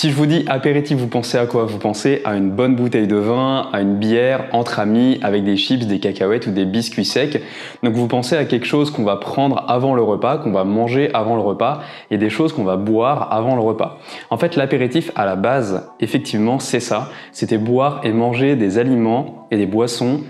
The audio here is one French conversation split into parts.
Si je vous dis apéritif, vous pensez à quoi? Vous pensez à une bonne bouteille de vin, à une bière entre amis avec des chips, des cacahuètes ou des biscuits secs. Donc vous pensez à quelque chose qu'on va prendre avant le repas, qu'on va manger avant le repas et des choses qu'on va boire avant le repas. En fait, l'apéritif à la base, effectivement, c'est ça. C'était boire et manger des aliments et des boissons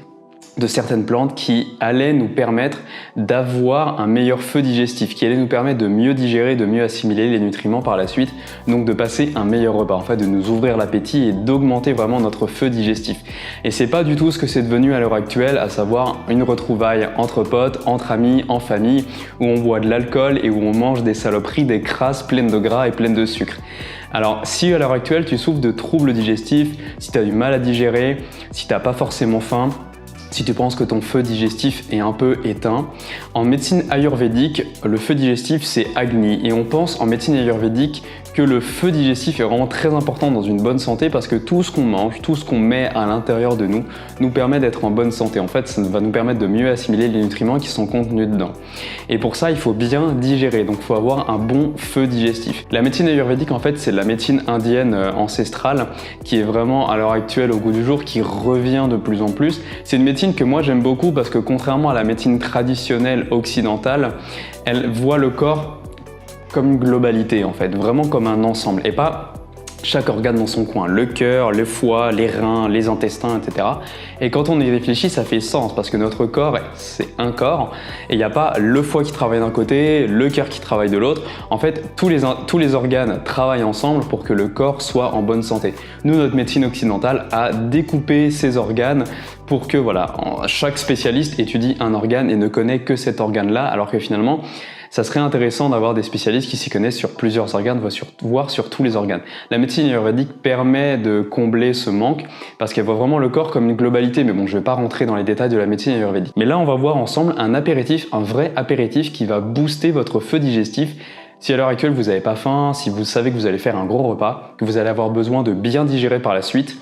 de certaines plantes qui allaient nous permettre d'avoir un meilleur feu digestif, qui allaient nous permettre de mieux digérer, de mieux assimiler les nutriments par la suite, donc de passer un meilleur repas, en fait de nous ouvrir l'appétit et d'augmenter vraiment notre feu digestif. Et c'est pas du tout ce que c'est devenu à l'heure actuelle, à savoir une retrouvaille entre potes, entre amis, en famille, où on boit de l'alcool et où on mange des saloperies, des crasses pleines de gras et pleines de sucre. Alors si à l'heure actuelle tu souffres de troubles digestifs, si tu as du mal à digérer, si tu n'as pas forcément faim, si tu penses que ton feu digestif est un peu éteint, en médecine ayurvédique, le feu digestif c'est Agni et on pense en médecine ayurvédique que le feu digestif est vraiment très important dans une bonne santé parce que tout ce qu'on mange, tout ce qu'on met à l'intérieur de nous permet d'être en bonne santé. En fait, ça va nous permettre de mieux assimiler les nutriments qui sont contenus dedans. Et pour ça, il faut bien digérer, donc il faut avoir un bon feu digestif. La médecine ayurvédique, en fait, c'est la médecine indienne ancestrale qui est vraiment à l'heure actuelle, au goût du jour, qui revient de plus en plus. C'est une médecine que moi j'aime beaucoup parce que contrairement à la médecine traditionnelle occidentale, elle voit le corps comme une globalité en fait, vraiment comme un ensemble et pas chaque organe dans son coin, le cœur, le foie, les reins, les intestins, etc. Et quand on y réfléchit, ça fait sens parce que notre corps, c'est un corps et il n'y a pas le foie qui travaille d'un côté, le cœur qui travaille de l'autre. En fait, tous les organes travaillent ensemble pour que le corps soit en bonne santé. Nous, notre médecine occidentale a découpé ces organes pour que voilà, chaque spécialiste étudie un organe et ne connaît que cet organe-là, alors que finalement, ça serait intéressant d'avoir des spécialistes qui s'y connaissent sur plusieurs organes, voire sur tous les organes. La médecine ayurvédique permet de combler ce manque parce qu'elle voit vraiment le corps comme une globalité. Mais bon, je ne vais pas rentrer dans les détails de la médecine ayurvédique. Mais là, on va voir ensemble un apéritif, un vrai apéritif qui va booster votre feu digestif. Si à l'heure actuelle, vous n'avez pas faim, si vous savez que vous allez faire un gros repas, que vous allez avoir besoin de bien digérer par la suite,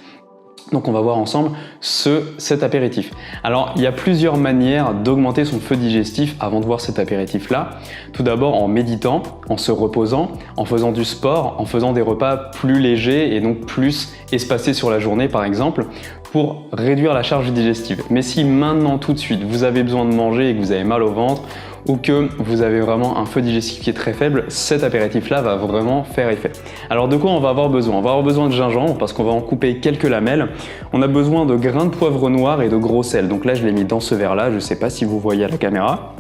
donc on va voir ensemble cet apéritif. Alors il y a plusieurs manières d'augmenter son feu digestif avant de voir cet apéritif là. Tout d'abord en méditant, en se reposant, en faisant du sport, en faisant des repas plus légers et donc plus espacés sur la journée par exemple, pour réduire la charge digestive. Mais si maintenant tout de suite vous avez besoin de manger et que vous avez mal au ventre ou que vous avez vraiment un feu digestif qui est très faible, cet apéritif-là va vraiment faire effet. Alors de quoi on va avoir besoin? On va avoir besoin de gingembre parce qu'on va en couper quelques lamelles. On a besoin de grains de poivre noir et de gros sel. Donc là, je l'ai mis dans ce verre-là. Je ne sais pas si vous voyez à la caméra.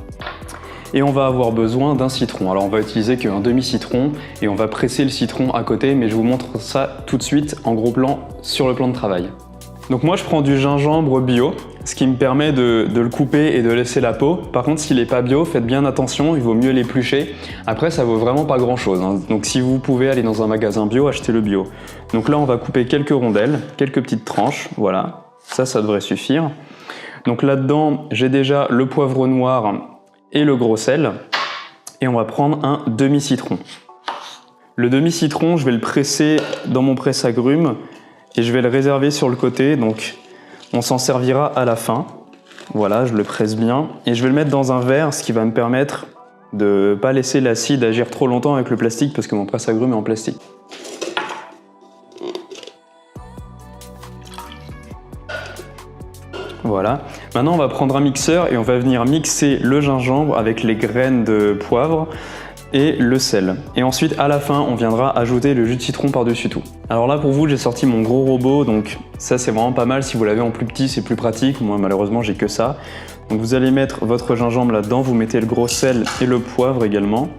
Et on va avoir besoin d'un citron. Alors on va utiliser qu'un demi-citron et on va presser le citron à côté, mais je vous montre ça tout de suite en gros plan sur le plan de travail. Donc moi je prends du gingembre bio, ce qui me permet de le couper et de laisser la peau. Par contre s'il n'est pas bio, faites bien attention, il vaut mieux l'éplucher. Après ça vaut vraiment pas grand chose, hein. Donc si vous pouvez aller dans un magasin bio, achetez le bio. Donc là on va couper quelques rondelles, quelques petites tranches, voilà. Ça devrait suffire. Donc là-dedans j'ai déjà le poivre noir et le gros sel. Et on va prendre un demi-citron. Le demi-citron, je vais le presser dans mon presse-agrumes. Et je vais le réserver sur le côté, donc on s'en servira à la fin. Voilà, je le presse bien. Et je vais le mettre dans un verre, ce qui va me permettre de ne pas laisser l'acide agir trop longtemps avec le plastique, parce que mon presse-agrumes est en plastique. Voilà. Maintenant, on va prendre un mixeur et on va venir mixer le gingembre avec les graines de poivre et le sel. Et ensuite, à la fin, on viendra ajouter le jus de citron par-dessus tout. Alors là, pour vous, j'ai sorti mon gros robot, donc ça, c'est vraiment pas mal. Si vous l'avez en plus petit, c'est plus pratique. Moi, malheureusement, j'ai que ça. Donc vous allez mettre votre gingembre là-dedans, vous mettez le gros sel et le poivre également.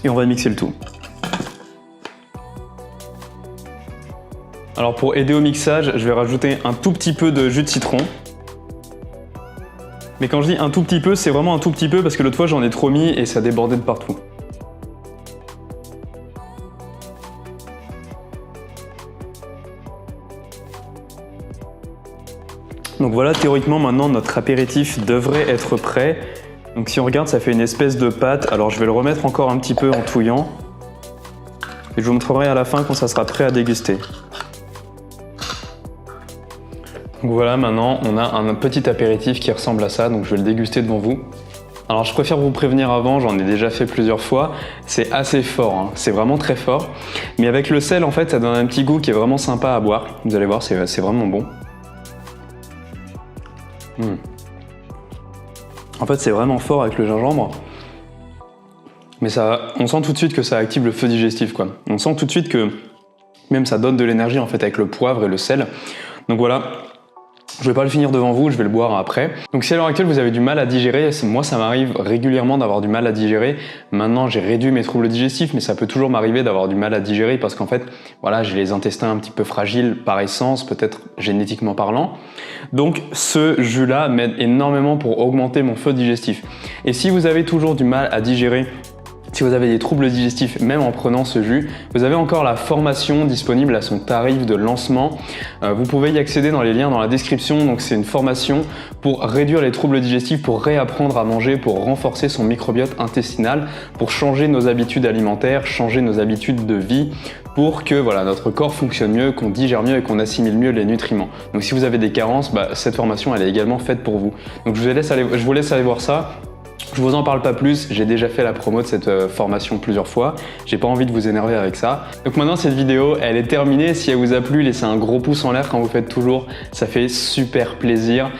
Et on va mixer le tout. Alors pour aider au mixage, je vais rajouter un tout petit peu de jus de citron. Mais quand je dis un tout petit peu, c'est vraiment un tout petit peu parce que l'autre fois j'en ai trop mis et ça débordait de partout. Donc voilà, théoriquement maintenant notre apéritif devrait être prêt. Donc si on regarde, ça fait une espèce de pâte. Alors je vais le remettre encore un petit peu en touillant. Et je vous montrerai à la fin quand ça sera prêt à déguster. Donc voilà, maintenant on a un petit apéritif qui ressemble à ça, donc je vais le déguster devant vous. Alors je préfère vous prévenir avant, j'en ai déjà fait plusieurs fois, c'est assez fort, hein. C'est vraiment très fort. Mais avec le sel en fait ça donne un petit goût qui est vraiment sympa à boire. Vous allez voir, c'est vraiment bon. En fait c'est vraiment fort avec le gingembre. Mais on sent tout de suite que ça active le feu digestif, quoi. On sent tout de suite que même ça donne de l'énergie en fait avec le poivre et le sel. Donc voilà, je vais pas le finir devant vous, je vais le boire après. Donc si à l'heure actuelle vous avez du mal à digérer, moi ça m'arrive régulièrement d'avoir du mal à digérer. Maintenant j'ai réduit mes troubles digestifs, mais ça peut toujours m'arriver d'avoir du mal à digérer parce qu'en fait, voilà, j'ai les intestins un petit peu fragiles par essence, peut-être génétiquement parlant. Donc ce jus-là m'aide énormément pour augmenter mon feu digestif. Et si vous avez toujours du mal à digérer, si vous avez des troubles digestifs, même en prenant ce jus, vous avez encore la formation disponible à son tarif de lancement. Vous pouvez y accéder dans les liens dans la description. Donc c'est une formation pour réduire les troubles digestifs, pour réapprendre à manger, pour renforcer son microbiote intestinal, pour changer nos habitudes alimentaires, changer nos habitudes de vie, pour que voilà, notre corps fonctionne mieux, qu'on digère mieux et qu'on assimile mieux les nutriments. Donc si vous avez des carences, cette formation elle est également faite pour vous. Donc je vous laisse aller voir ça. Je vous en parle pas plus, j'ai déjà fait la promo de cette formation plusieurs fois, j'ai pas envie de vous énerver avec ça. Donc maintenant cette vidéo elle est terminée, si elle vous a plu laissez un gros pouce en l'air quand vous faites toujours, ça fait super plaisir.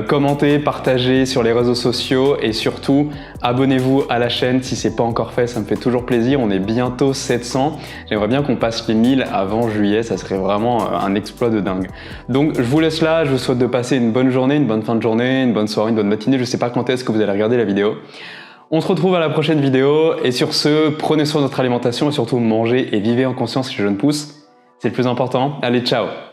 Commentez, partagez sur les réseaux sociaux et surtout abonnez-vous à la chaîne si c'est pas encore fait, ça me fait toujours plaisir, on est bientôt 700. J'aimerais bien qu'on passe les 1000 avant juillet, ça serait vraiment un exploit de dingue. Donc je vous laisse là, je vous souhaite de passer une bonne journée, une bonne fin de journée, une bonne soirée, une bonne matinée, je sais pas quand est-ce que vous allez regarder la vidéo. On se retrouve à la prochaine vidéo et sur ce, prenez soin de votre alimentation et surtout mangez et vivez en conscience les jeunes pousses. C'est le plus important. Allez, ciao!